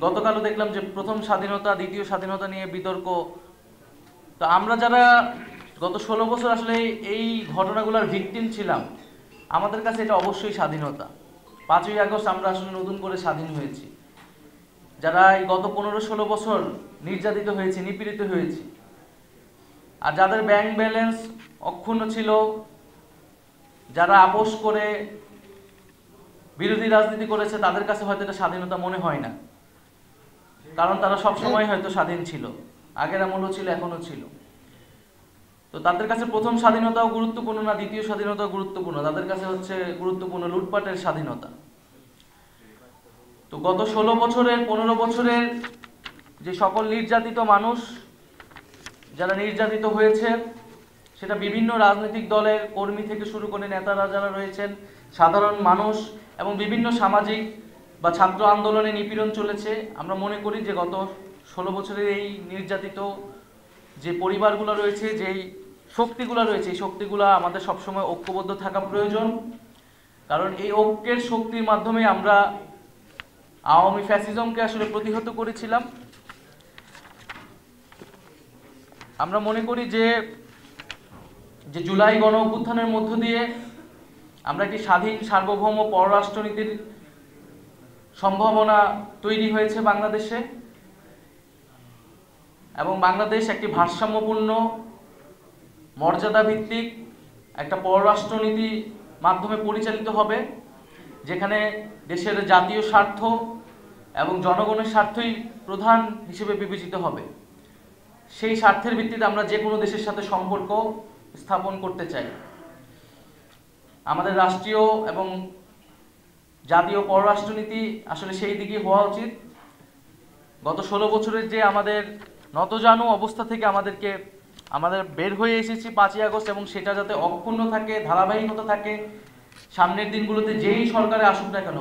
গতকালও দেখলাম যে প্রথম স্বাধীনতা দ্বিতীয় স্বাধীনতা নিয়ে বিতর্ক। তো আমরা যারা গত 16 বছর আসলে এই ঘটনাগুলোর ভিকটিম ছিলাম, আমাদের কাছে এটা অবশ্যই স্বাধীনতা। 5ই আগস্ট আমরা আসলে নতুন করে স্বাধীন হয়েছি। যারা এই গত 15-16 বছর নির্যাতিত হয়েছে, নিপীড়িত হয়েছে, আর যাদের ব্যাংক ব্যালেন্স অক্ষুণ্ণ ছিল, যারা আপোষ করে বিরোধী রাজনীতি করেছে, তাদের কাছে হয়তো এটা স্বাধীনতা মনে হয় না, কারণ তারা সবসময় হয়তো স্বাধীন ছিল, আগের আমলও ছিল, এখনো ছিল। তো তাদের কাছে প্রথম স্বাধীনতাও গুরুত্বপূর্ণ না, দ্বিতীয় স্বাধীনতাও গুরুত্বপূর্ণ, তাদের কাছে হচ্ছে গুরুত্বপূর্ণ লুটপাটের স্বাধীনতা। তো গত 16 বছরের 15 বছরের যে সকল নির্যাতিত মানুষ যারা নির্যাতিত হয়েছে, সেটা বিভিন্ন রাজনৈতিক দলের কর্মী থেকে শুরু করে নেতারা যারা রয়েছেন, সাধারণ মানুষ এবং বিভিন্ন সামাজিক বা ছাত্র আন্দোলনে নিপীড়ন চলেছে। আমরা মনে করি যে গত 16 বছরের এই নির্যাতিত যে পরিবারগুলো রয়েছে, যেই শক্তিগুলো রয়েছে, এই শক্তিগুলো আমাদের সবসময় ঐক্যবদ্ধ থাকা প্রয়োজন। কারণ এই ঐক্যের শক্তির মাধ্যমে আমরা আওয়ামী ফ্যাসিজমকে আসলে প্রতিহত করেছিলাম। আমরা মনে করি যে জুলাই গণ অভ্যুত্থানের মধ্য দিয়ে আমরা একটি স্বাধীন সার্বভৌম পররাষ্ট্রনীতির সম্ভাবনা তৈরি হয়েছে বাংলাদেশে, এবং বাংলাদেশ একটি ভারসাম্যপূর্ণ মর্যাদা ভিত্তিক একটা পররাষ্ট্রনীতি মাধ্যমে পরিচালিত হবে, যেখানে দেশের জাতীয় স্বার্থ এবং জনগণের স্বার্থই প্রধান হিসেবে বিবেচিত হবে। সেই স্বার্থের ভিত্তিতে আমরা যে কোনো দেশের সাথে সম্পর্ক স্থাপন করতে চাই। আমাদের রাষ্ট্রীয় এবং জাতীয় পররাষ্ট্রনীতি আসলে সেই দিকে হওয়া উচিত। গত 16 বছরের যে আমাদের নতজানু অবস্থা থেকে আমাদের বের হয়ে এসেছি 5ই আগস্ট, এবং সেটা যাতে অক্ষুণ্ণ থাকে, ধারাবাহিকতা থাকে। সামনের দিনগুলোতে যেই সরকারে আসুক না কেন,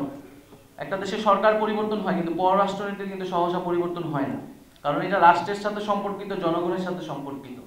একটা দেশের সরকার পরিবর্তন হয়, কিন্তু পররাষ্ট্রনীতির কিন্তু সহসা পরিবর্তন হয় না, কারণ এটা রাষ্ট্রের সাথে সম্পর্কিত, জনগণের সাথে সম্পর্কিত।